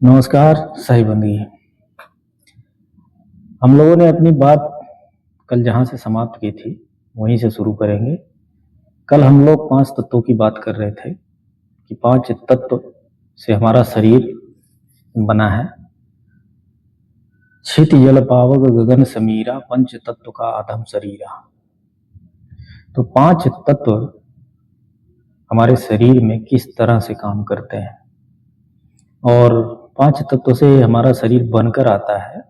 नमस्कार साई बंदगी। हम लोगों ने अपनी बात कल जहाँ से समाप्त की थी वहीं से शुरू करेंगे। कल हम लोग 5 तत्वों की बात कर रहे थे कि 5 तत्व से हमारा शरीर बना है। छित जल पावक गगन समीरा, पंच तत्व का आधम शरीरा। तो 5 तत्व हमारे शरीर में किस तरह से काम करते हैं और 5 तत्व से हमारा शरीर बनकर आता है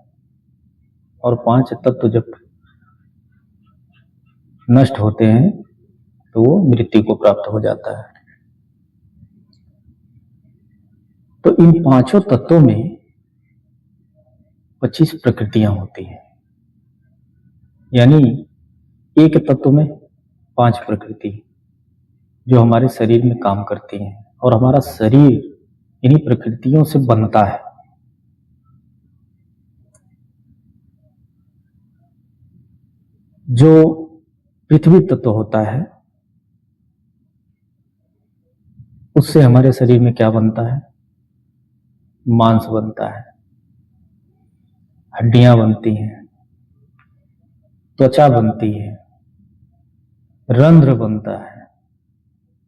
और 5 तत्व जब नष्ट होते हैं तो वो मृत्यु को प्राप्त हो जाता है। तो इन 5 तत्वों में 25 प्रकृतियां होती हैं, यानी एक तत्व में 5 प्रकृति जो हमारे शरीर में काम करती हैं और हमारा शरीर इन्हीं प्रकृतियों से बनता है। जो पृथ्वी तत्व होता है उससे हमारे शरीर में क्या बनता है? मांस बनता है, हड्डियां बनती हैं, त्वचा बनती है, रंध्र बनता है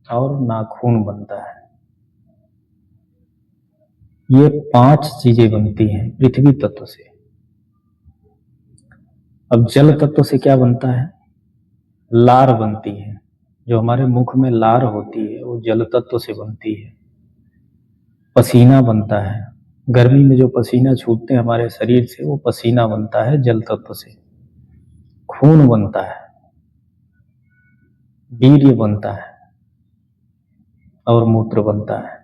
और नाखून बनता है। ये 5 चीजें बनती हैं पृथ्वी तत्व से। अब जल तत्व से क्या बनता है? लार बनती है। जो हमारे मुख में लार होती है वो जल तत्व से बनती है। पसीना बनता है, गर्मी में जो पसीना छूटते हैं हमारे शरीर से वो पसीना बनता है जल तत्व से। खून बनता है, वीर्य बनता है और मूत्र बनता है।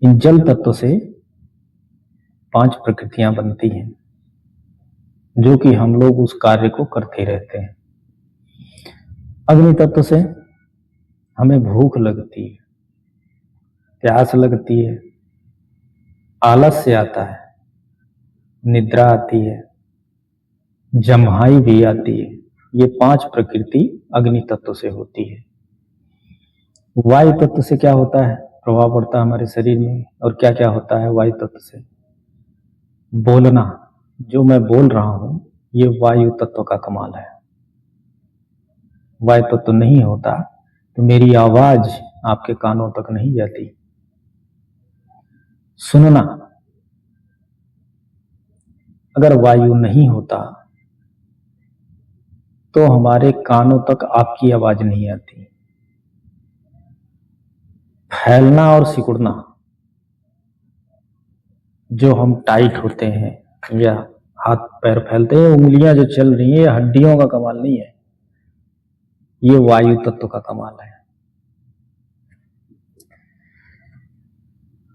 इन जल तत्व से 5 प्रकृतियां बनती हैं जो कि हम लोग उस कार्य को करते रहते हैं। अग्नि तत्व से हमें भूख लगती है, प्यास लगती है, आलस्य आता है, निद्रा आती है, जम्हाई भी आती है। ये 5 प्रकृति अग्नि तत्व से होती है। वायु तत्व से क्या होता है? प्रभाव पड़ता है हमारे शरीर में। और क्या क्या होता है वायु तत्व से? बोलना। जो मैं बोल रहा हूं ये वायु तत्व का कमाल है। वायु तत्व नहीं होता तो मेरी आवाज आपके कानों तक नहीं जाती। सुनना। अगर वायु नहीं होता तो हमारे कानों तक आपकी आवाज नहीं आती। फैलना और सिकुड़ना। जो हम टाइट होते हैं या हाथ पैर फैलते हैं, उंगलियां जो चल रही हैं, ये हड्डियों का कमाल नहीं है, ये वायु तत्व का कमाल है।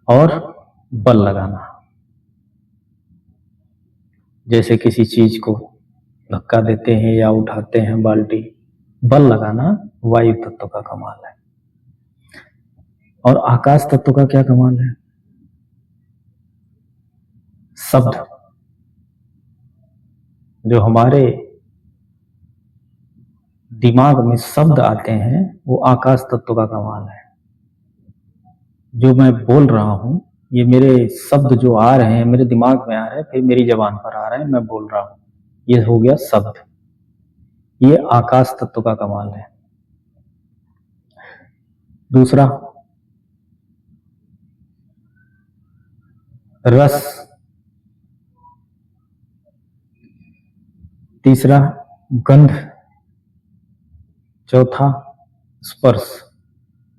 और बल लगाना। जैसे किसी चीज को धक्का देते हैं या उठाते हैं बाल्टी, बल लगाना वायु तत्व का कमाल है। और आकाश तत्व का क्या कमाल है? शब्द। जो हमारे दिमाग में शब्द आते हैं वो आकाश तत्व का कमाल है। जो मैं बोल रहा हूं ये मेरे शब्द जो आ रहे हैं मेरे दिमाग में आ रहे हैं, फिर मेरी जबान पर आ रहे हैं, मैं बोल रहा हूं, ये हो गया शब्द। ये आकाश तत्व का कमाल है। दूसरा रस। तीसरा गंध। चौथा स्पर्श।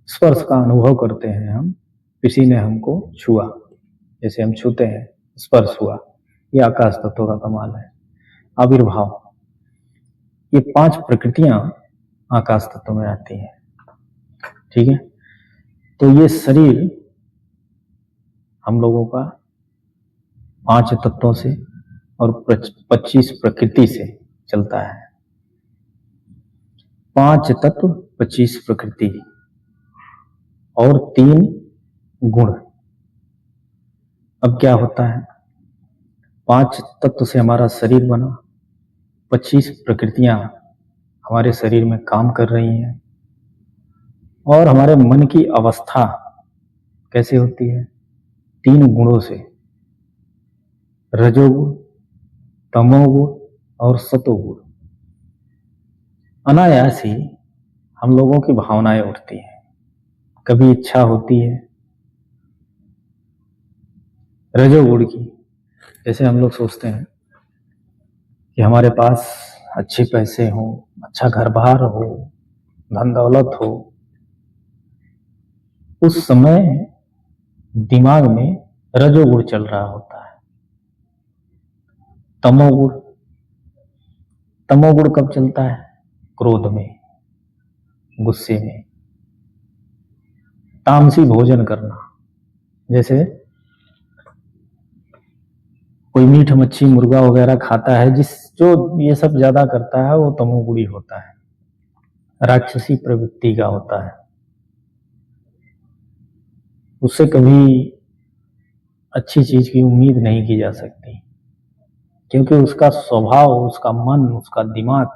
स्पर्श का अनुभव करते हैं हम, किसी ने हमको छुआ, जैसे हम छूते हैं, स्पर्श हुआ, ये आकाश तत्व का कमाल है। आविर्भाव। ये 5 प्रकृतियां आकाश तत्व में आती हैं। ठीक है, तो ये शरीर हम लोगों का 5 तत्वों से और 25 प्रकृति से चलता है। 5 तत्व, 25 प्रकृति और 3 गुण। अब क्या होता है? 5 तत्व से हमारा शरीर बना, 25 प्रकृतियां हमारे शरीर में काम कर रही हैं और हमारे मन की अवस्था कैसे होती है? तीन गुणों से, रजोगुण, तमोगुण और सतोगुण, अनायास ही हम लोगों की भावनाएं उठती हैं। कभी इच्छा होती है रजोगुण की, जैसे हम लोग सोचते हैं कि हमारे पास अच्छे पैसे हों, अच्छा घर बार हो, धन दौलत हो। उस समय दिमाग में रजोगुण चल रहा होता है। तमोगुण, तमोगुण कब चलता है? क्रोध में, गुस्से में, तामसी भोजन करना। जैसे कोई मीठ मच्छी मुर्गा वगैरह खाता है, जो ये सब ज्यादा करता है वो तमोगुणी होता है, राक्षसी प्रवृत्ति का होता है। उससे कभी अच्छी चीज की उम्मीद नहीं की जा सकती, क्योंकि उसका स्वभाव, उसका मन, उसका दिमाग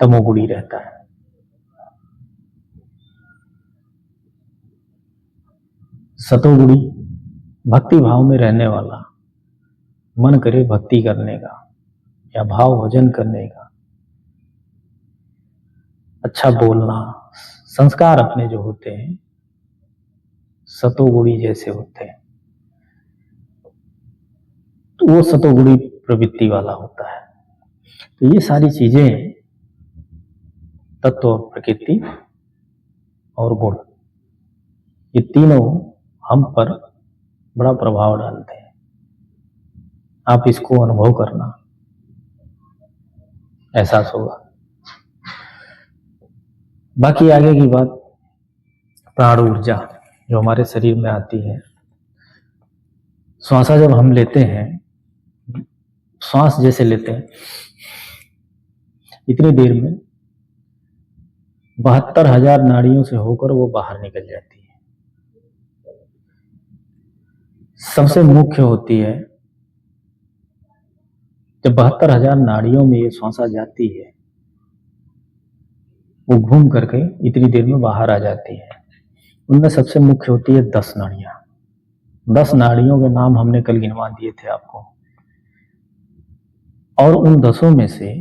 तमोगुणी रहता है। सतोगुणी भक्ति भाव में रहने वाला, मन करे भक्ति करने का या भाव भजन करने का, अच्छा बोलना, संस्कार अपने जो होते हैं सतोगुणी जैसे होते हैं, तो वो सतोगुणी प्रवृत्ति वाला होता है। तो ये सारी चीजें, तत्व, प्रकृति और गुण, ये तीनों हम पर बड़ा प्रभाव डालते हैं। आप इसको अनुभव करना, एहसास होगा। बाकी आगे की बात, प्राण ऊर्जा जो हमारे शरीर में आती है, श्वासा जब हम लेते हैं, श्वास जैसे लेते हैं, इतनी देर में 72,000 नाड़ियों से होकर वो बाहर निकल जाती है। सबसे मुख्य होती है जब 72,000 नाड़ियों में ये श्वासा जाती है, वो घूम करके इतनी देर में बाहर आ जाती है। उनमें सबसे मुख्य होती है 10 नाड़ियां। 10 नाड़ियों के नाम हमने कल गिनवा दिए थे आपको, और उन 10 में से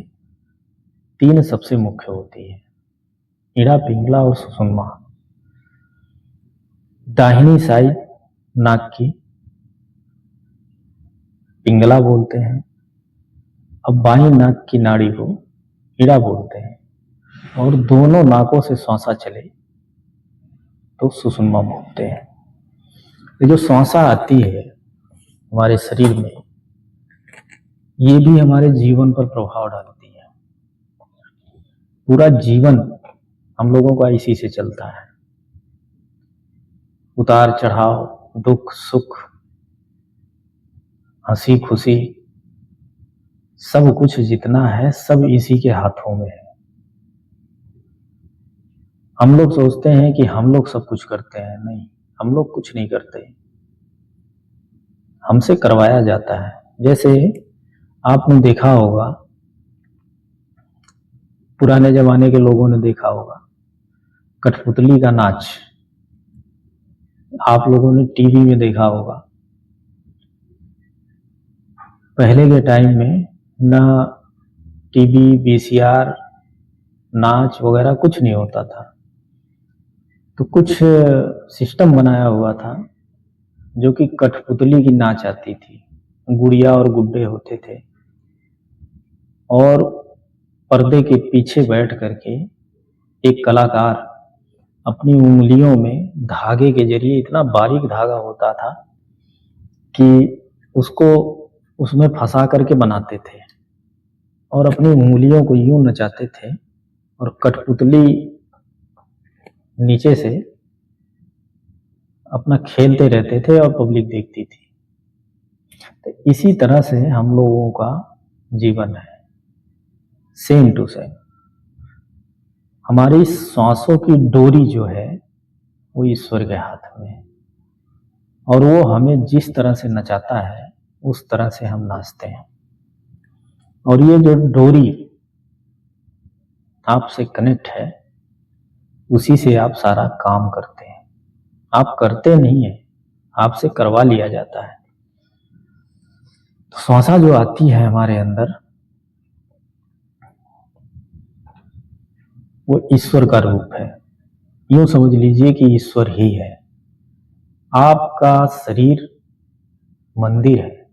3 सबसे मुख्य होती है, ईड़ा, पिंगला और सुषुम्ना। दाहिनी साइड नाक की पिंगला बोलते हैं, अब बाईं नाक की नाड़ी को ईड़ा बोलते हैं, और दोनों नाकों से श्वासा चले तो सुषुम्ना बोलते हैं। ये जो श्वासा आती है हमारे शरीर में, ये भी हमारे जीवन पर प्रभाव डालती है। पूरा जीवन हम लोगों का इसी से चलता है, उतार चढ़ाव, दुख सुख, हंसी खुशी, सब कुछ जितना है सब इसी के हाथों में है। हम लोग सोचते हैं कि हम लोग सब कुछ करते हैं, नहीं, हम लोग कुछ नहीं करते, हमसे करवाया जाता है। जैसे आपने देखा होगा, पुराने जमाने के लोगों ने देखा होगा, कठपुतली का नाच आप लोगों ने टीवी में देखा होगा। पहले के टाइम में ना टीवी, वीसीआर, नाच वगैरह कुछ नहीं होता था, तो कुछ सिस्टम बनाया हुआ था जो कि कठपुतली की नाच आती थी। गुड़िया और गुड्डे होते थे, और पर्दे के पीछे बैठ करके एक कलाकार अपनी उंगलियों में धागे के जरिए, इतना बारीक धागा होता था कि उसको उसमें फंसा करके बनाते थे, और अपनी उंगलियों को यूं नचाते थे, और कठपुतली नीचे से अपना खेलते रहते थे और पब्लिक देखती थी। तो इसी तरह से हम लोगों का जीवन है, सेम टू सेम। हमारी सांसों की डोरी जो है वो ईश्वर के हाथ में है, और वो हमें जिस तरह से नचाता है उस तरह से हम नाचते हैं। और ये जो डोरी आपसे कनेक्ट है, उसी से आप सारा काम करते हैं। आप करते नहीं है, आपसे करवा लिया जाता है। तो श्वासा जो आती है हमारे अंदर, वो ईश्वर का रूप है। यूं समझ लीजिए कि ईश्वर ही है। आपका शरीर मंदिर है,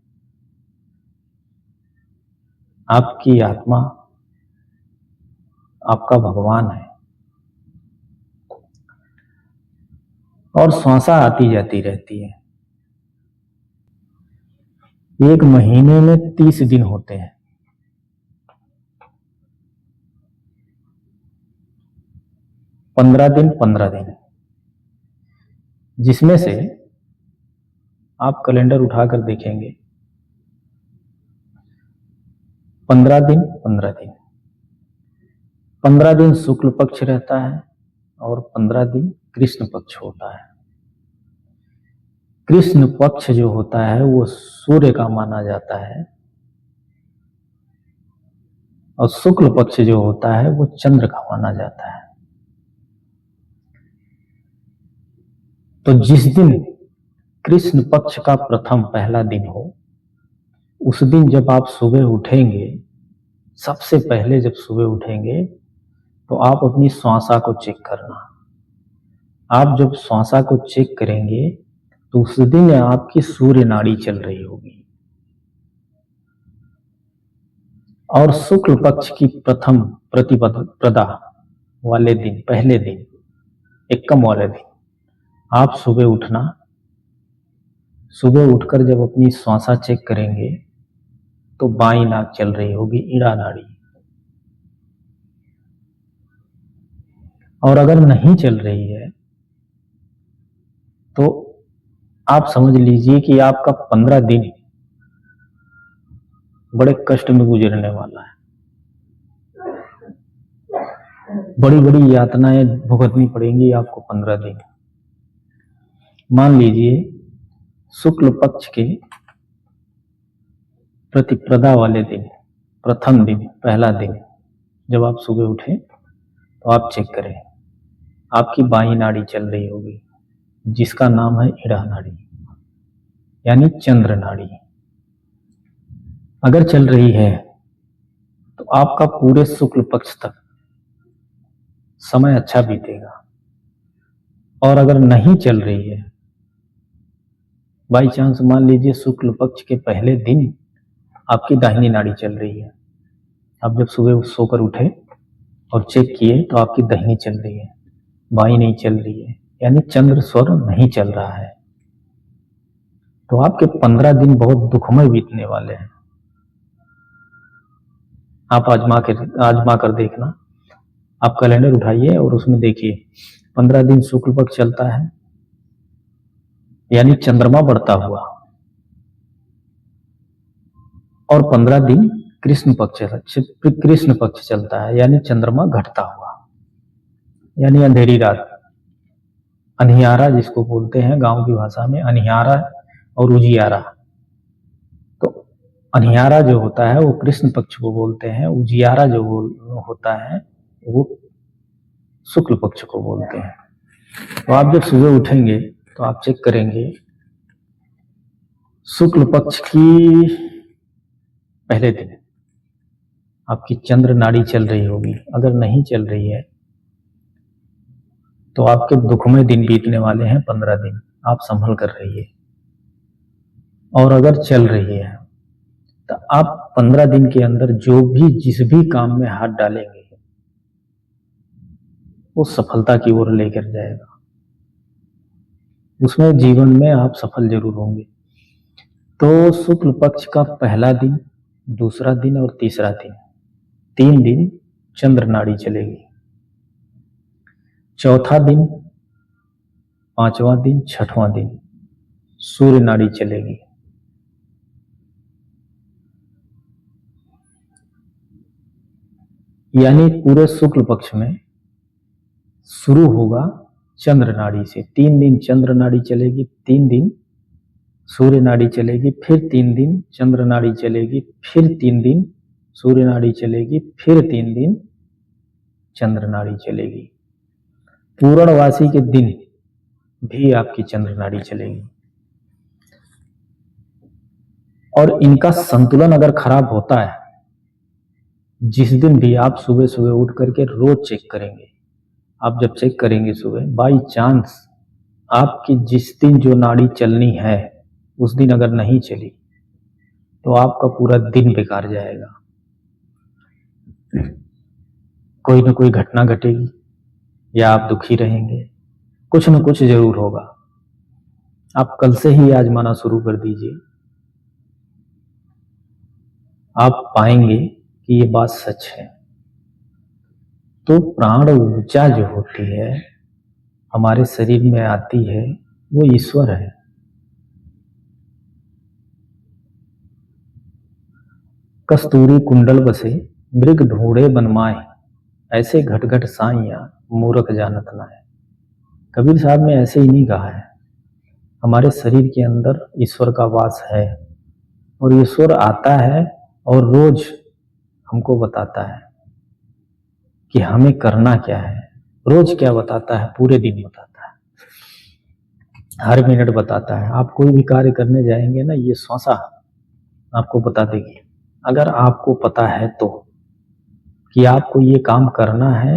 आपकी आत्मा आपका भगवान है। और श्वासा आती जाती रहती है। एक महीने में 30 दिन होते हैं। 15 दिन 15 दिन, जिसमें से आप कैलेंडर उठाकर देखेंगे 15 दिन 15 दिन, 15 दिन शुक्ल पक्ष रहता है और 15 दिन कृष्ण पक्ष होता है। कृष्ण पक्ष जो होता है वो सूर्य का माना जाता है और शुक्ल पक्ष जो होता है वो चंद्र का माना जाता है। तो जिस दिन कृष्ण पक्ष का प्रथम पहला दिन हो, उस दिन जब आप सुबह उठेंगे, सबसे पहले जब सुबह उठेंगे तो आप अपनी श्वासा को चेक करना। आप जब श्वासा को चेक करेंगे तो उस दिन आपकी सूर्य नाड़ी चल रही होगी। और शुक्ल पक्ष की प्रथम प्रतिपदा वाले दिन, पहले दिन, एकम वाले दिन, आप सुबह उठना। सुबह उठकर जब अपनी श्वासा चेक करेंगे तो बाईं नाक चल रही होगी, ईड़ा नाड़ी। और अगर नहीं चल रही है तो आप समझ लीजिए कि आपका 15 दिन बड़े कष्ट में गुजरने वाला है। बड़ी बड़ी यातनाएं भुगतनी पड़ेंगी आपको 15 दिन। मान लीजिए शुक्ल पक्ष के प्रतिपदा वाले दिन, प्रथम दिन, पहला दिन, जब आप सुबह उठे तो आप चेक करें, आपकी बाईं नाड़ी चल रही होगी, जिसका नाम है ईड़ा नाड़ी, यानी चंद्र नाड़ी। अगर चल रही है तो आपका पूरे शुक्ल पक्ष तक समय अच्छा बीतेगा। और अगर नहीं चल रही है, बाई चांस मान लीजिए शुक्ल पक्ष के पहले दिन आपकी दाहिनी नाड़ी चल रही है, आप जब सुबह सोकर उठे और चेक किए तो आपकी दाहिनी चल रही है, बाई नहीं चल रही है, यानी चंद्र स्वर नहीं चल रहा है, तो आपके 15 दिन बहुत दुखमय बीतने वाले हैं। आप आजमा कर देखना। आप कैलेंडर उठाइए और उसमें देखिए 15 दिन शुक्ल पक्ष चलता है, यानी चंद्रमा बढ़ता हुआ, और 15 दिन कृष्ण पक्ष चलता है, यानी चंद्रमा घटता हुआ, यानी अंधेरी रात, अनियारा जिसको बोलते हैं गांव की भाषा में, अनियारा और उजियारा। तो अनियारा जो होता है वो कृष्ण पक्ष को बोलते हैं, उजियारा जो होता है वो शुक्ल पक्ष को बोलते हैं। तो आप जब सुबह उठेंगे तो आप चेक करेंगे शुक्ल पक्ष की पहले दिन आपकी चंद्र नाड़ी चल रही होगी। अगर नहीं चल रही है तो आपके दुखमय दिन बीतने वाले हैं 15 दिन, आप संभल कर रहिए। और अगर चल रही है तो आप 15 दिन के अंदर जिस भी काम में हाथ डालेंगे वो सफलता की ओर लेकर जाएगा, उसमें जीवन में आप सफल जरूर होंगे। तो शुक्ल पक्ष का पहला दिन, दूसरा दिन और तीसरा दिन, 3 दिन चंद्र नाड़ी चलेगी। चौथा दिन, पांचवा दिन, छठवां दिन सूर्य नाड़ी चलेगी। यानी पूरे शुक्ल पक्ष में शुरू होगा चंद्र नाड़ी से। 3 दिन चंद्र नाड़ी चलेगी, 3 दिन सूर्य नाड़ी चलेगी, फिर 3 दिन चंद्र नाड़ी चलेगी, फिर 3 दिन सूर्य नाड़ी चलेगी, फिर 3 दिन चंद्र नाड़ी चलेगी। पूर्णवासी के दिन भी आपकी चंद्र नाड़ी चलेगी। और इनका संतुलन अगर खराब होता है, जिस दिन भी आप सुबह सुबह उठ करके रोज चेक करेंगे, आप जब चेक करेंगे सुबह, बाई चांस आपकी जिस दिन जो नाड़ी चलनी है उस दिन अगर नहीं चली तो आपका पूरा दिन बेकार जाएगा। कोई ना कोई घटना घटेगी या आप दुखी रहेंगे, कुछ न कुछ जरूर होगा। आप कल से ही आजमाना शुरू कर दीजिए, आप पाएंगे कि ये बात सच है। तो प्राण ऊर्जा जो होती है हमारे शरीर में आती है, वो ईश्वर है। कस्तूरी कुंडल बसे मृग ढूंढे बनमाए, ऐसे घट घट साइया मूर्ख जानत ना है। कबीर साहब ने ऐसे ही नहीं कहा है। हमारे शरीर के अंदर ईश्वर का वास है और ईश्वर आता है और रोज हमको बताता है कि हमें करना क्या है। रोज क्या बताता है? पूरे दिन बताता है, हर मिनट बताता है। आप कोई भी कार्य करने जाएंगे ना, ये श्वासा आपको बता देगी, अगर आपको पता है तो, कि आपको ये काम करना है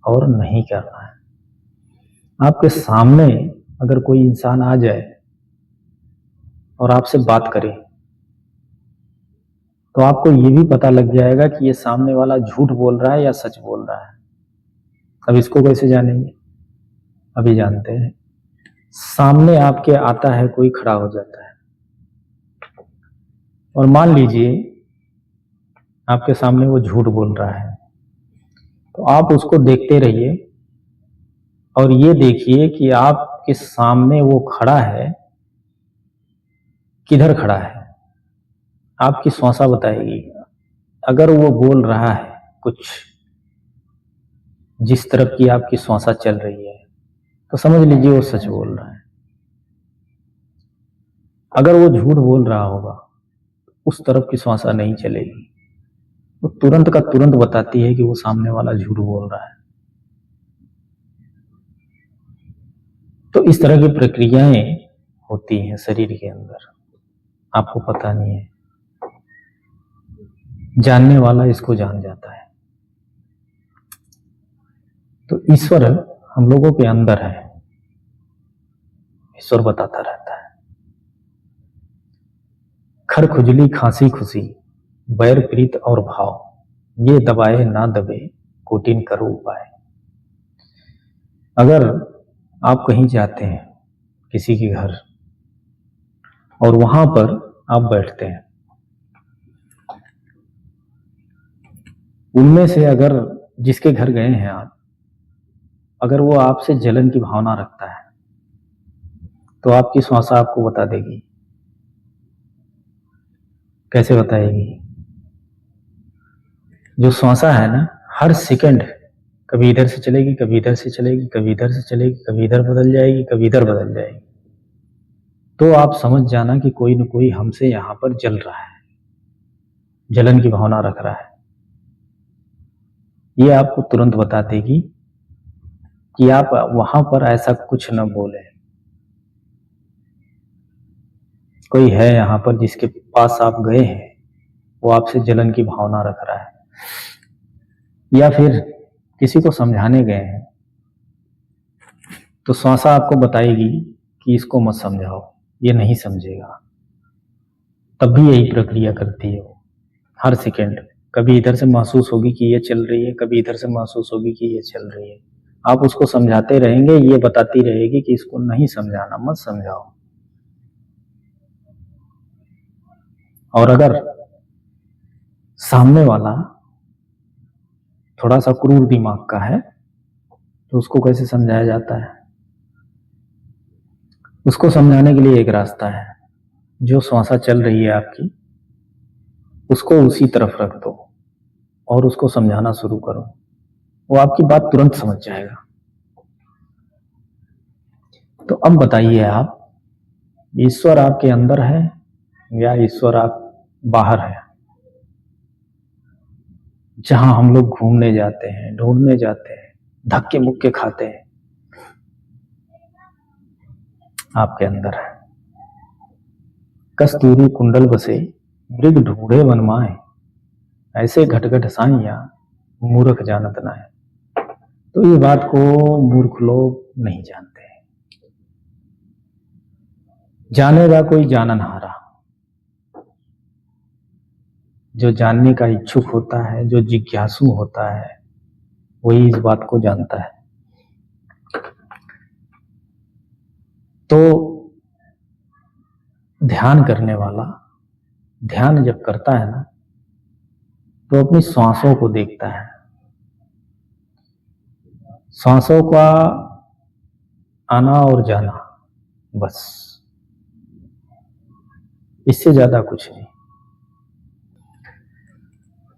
और नहीं करना है। आपके सामने अगर कोई इंसान आ जाए और आपसे बात करे तो आपको ये भी पता लग जाएगा कि ये सामने वाला झूठ बोल रहा है या सच बोल रहा है। अब इसको कैसे जानेंगे? अभी जानते हैं। सामने आपके आता है कोई, खड़ा हो जाता है और मान लीजिए आपके सामने वो झूठ बोल रहा है, तो आप उसको देखते रहिए और ये देखिए कि आपके सामने वो खड़ा है, किधर खड़ा है। आपकी श्वासा बताएगी। अगर वो बोल रहा है कुछ, जिस तरफ की आपकी श्वासा चल रही है, तो समझ लीजिए वो सच बोल रहा है। अगर वो झूठ बोल रहा होगा, उस तरफ की श्वासा नहीं चलेगी। वो तुरंत का तुरंत बताती है कि वो सामने वाला झूठ बोल रहा है। तो इस तरह की प्रक्रियाएं होती हैं शरीर के अंदर, आपको पता नहीं है। जानने वाला इसको जान जाता है। तो ईश्वर हम लोगों के अंदर है, ईश्वर बताता रहता है। खर खुजली खांसी खुशी, बैर प्रीत और भाव, ये दबाए ना दबे कोटिन करो उपाय। अगर आप कहीं जाते हैं किसी के घर और वहां पर आप बैठते हैं, उनमें से अगर जिसके घर गए हैं आप, अगर वो आपसे जलन की भावना रखता है तो आपकी श्वासा आपको बता देगी। कैसे बताएगी? जो श्वासा है ना, हर सेकंड कभी इधर से चलेगी, कभी इधर से चलेगी, कभी इधर से चलेगी, कभी इधर बदल जाएगी, कभी इधर बदल जाएगी। तो आप समझ जाना कि कोई न कोई हमसे यहां पर जल रहा है, जलन की भावना रख रहा है। ये आपको तुरंत बता देगी कि आप वहां पर ऐसा कुछ न बोले। कोई है यहां पर जिसके पास आप गए हैं, वो आपसे जलन की भावना रख रहा है, या फिर किसी को समझाने गए हैं, तो श्वासा आपको बताएगी कि इसको मत समझाओ, ये नहीं समझेगा। तब भी यही प्रक्रिया करती है वो, हर सेकंड। कभी इधर से महसूस होगी कि ये चल रही है, कभी इधर से महसूस होगी कि ये चल रही है। आप उसको समझाते रहेंगे, ये बताती रहेगी कि इसको नहीं समझाना, मत समझाओ। और अगर सामने वाला थोड़ा सा क्रूर दिमाग का है तो उसको कैसे समझाया जाता है? उसको समझाने के लिए एक रास्ता है। जो श्वासा चल रही है आपकी, उसको उसी तरफ रख दो और उसको समझाना शुरू करो, वो आपकी बात तुरंत समझ जाएगा। तो अब बताइए आप, ईश्वर आपके अंदर है या ईश्वर आप बाहर है? जहां हम लोग घूमने जाते हैं, ढूंढने जाते हैं, धक्के मुक्के खाते हैं, आपके अंदर है। कस्तूरी कुंडल बसे मृग ढूंढे वनमाए, ऐसे घटघट साइया मूर्ख जानत ना है। तो ये बात को मूर्ख लोग नहीं जानते। जानेगा कोई जाननहारा। जो जानने का इच्छुक होता है, जो जिज्ञासु होता है, वही इस बात को जानता है। तो ध्यान करने वाला ध्यान जब करता है ना, तो अपनी श्वासों को देखता है। श्वासों का आना और जाना, बस, इससे ज्यादा कुछ नहीं।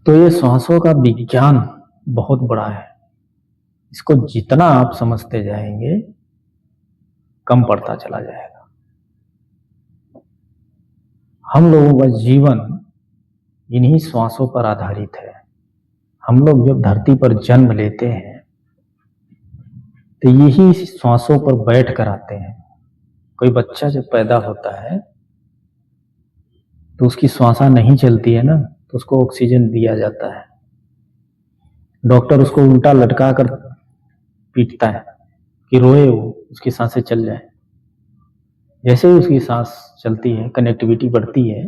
तो ये श्वासों का विज्ञान बहुत बड़ा है। इसको जितना आप समझते जाएंगे, कम पड़ता चला जाएगा। हम लोगों का जीवन इन्हीं श्वासों पर आधारित है। हम लोग जब धरती पर जन्म लेते हैं तो यही श्वासों पर बैठ कर आते हैं। कोई बच्चा जब पैदा होता है तो उसकी श्वासा नहीं चलती है ना, तो उसको ऑक्सीजन दिया जाता है। डॉक्टर उसको उल्टा लटका कर पीटता है कि रोए वो, उसकी सांसें चल जाए। जैसे ही उसकी सांस चलती है, कनेक्टिविटी बढ़ती है,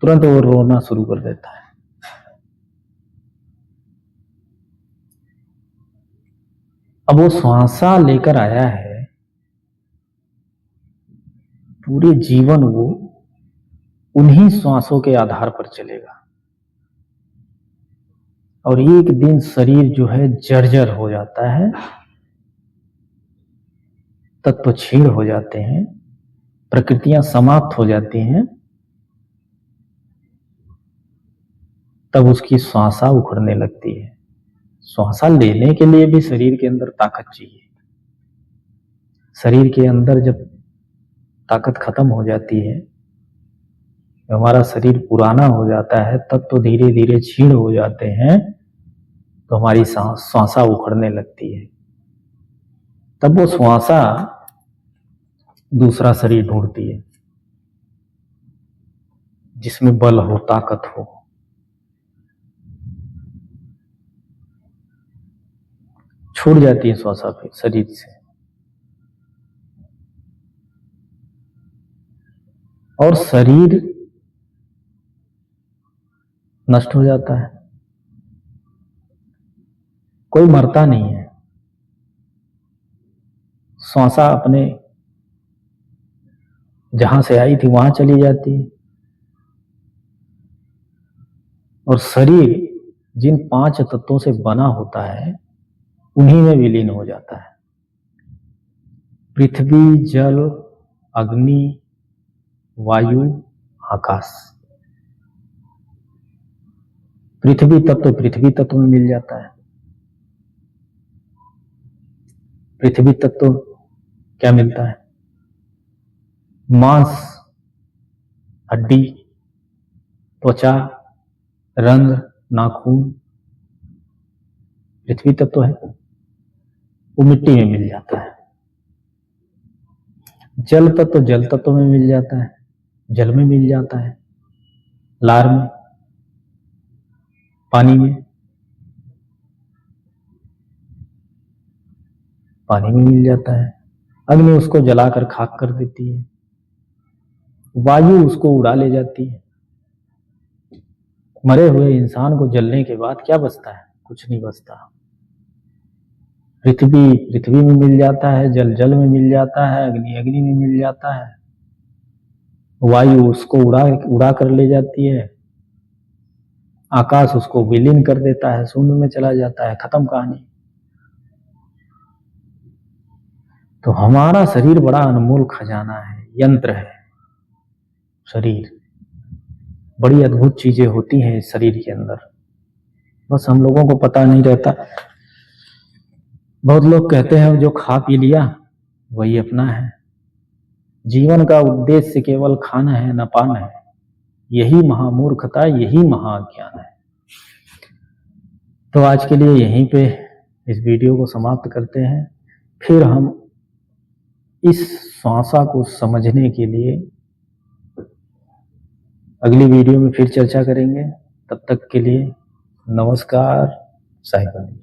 तुरंत वो रोना शुरू कर देता है। अब वो श्वासा लेकर आया है, पूरे जीवन वो उन्हीं श्वासों के आधार पर चलेगा। और एक दिन शरीर जो है जर्जर हो जाता है, तत्व क्षीण हो जाते हैं, प्रकृतियां समाप्त हो जाती हैं, तब उसकी श्वासा उखड़ने लगती है। श्वासा लेने के लिए भी शरीर के अंदर ताकत चाहिए। शरीर के अंदर जब ताकत खत्म हो जाती है, हमारा शरीर पुराना हो जाता है, तब तो धीरे धीरे क्षीण हो जाते हैं, तो हमारी श्वासा उखड़ने लगती है। तब वो श्वासा दूसरा शरीर ढूंढती है जिसमें बल हो, ताकत हो। छूट जाती है श्वासा फिर शरीर से, और शरीर नष्ट हो जाता है। कोई मरता नहीं है, श्वासा अपने जहां से आई थी वहां चली जाती है, और शरीर जिन 5 तत्वों से बना होता है उन्हीं में विलीन हो जाता है। पृथ्वी, जल, अग्नि, वायु, आकाश। पृथ्वी तत्व में मिल जाता है। पृथ्वी तत्व क्या मिलता है? मांस, हड्डी, त्वचा, रंध्र, नाखून, पृथ्वी तत्व है। वो मिट्टी में मिल जाता है। जल तत्व में मिल जाता है, जल में मिल जाता है, लार में, पानी में, पानी में मिल जाता है। अग्नि उसको जलाकर खाक कर देती है। वायु उसको उड़ा ले जाती है। मरे हुए इंसान को जलने के बाद क्या बचता है? कुछ नहीं बचता। पृथ्वी में मिल जाता है, जल में मिल जाता है, अग्नि में मिल जाता है, वायु उसको उड़ा कर ले जाती है, आकाश उसको विलीन कर देता है, शून्य में चला जाता है, खत्म कहानी। तो हमारा शरीर बड़ा अनमोल खजाना है, यंत्र है। शरीर बड़ी अद्भुत चीजें होती हैं इस शरीर के अंदर, बस हम लोगों को पता नहीं रहता। बहुत लोग कहते हैं जो खा पी लिया वही अपना है। जीवन का उद्देश्य केवल खाना है, न पाना है। यही महामूर्खता, यही महाअज्ञान है। तो आज के लिए यहीं पे इस वीडियो को समाप्त करते हैं। फिर हम इस श्वासा को समझने के लिए अगली वीडियो में फिर चर्चा करेंगे। तब तक के लिए नमस्कार। साहिब।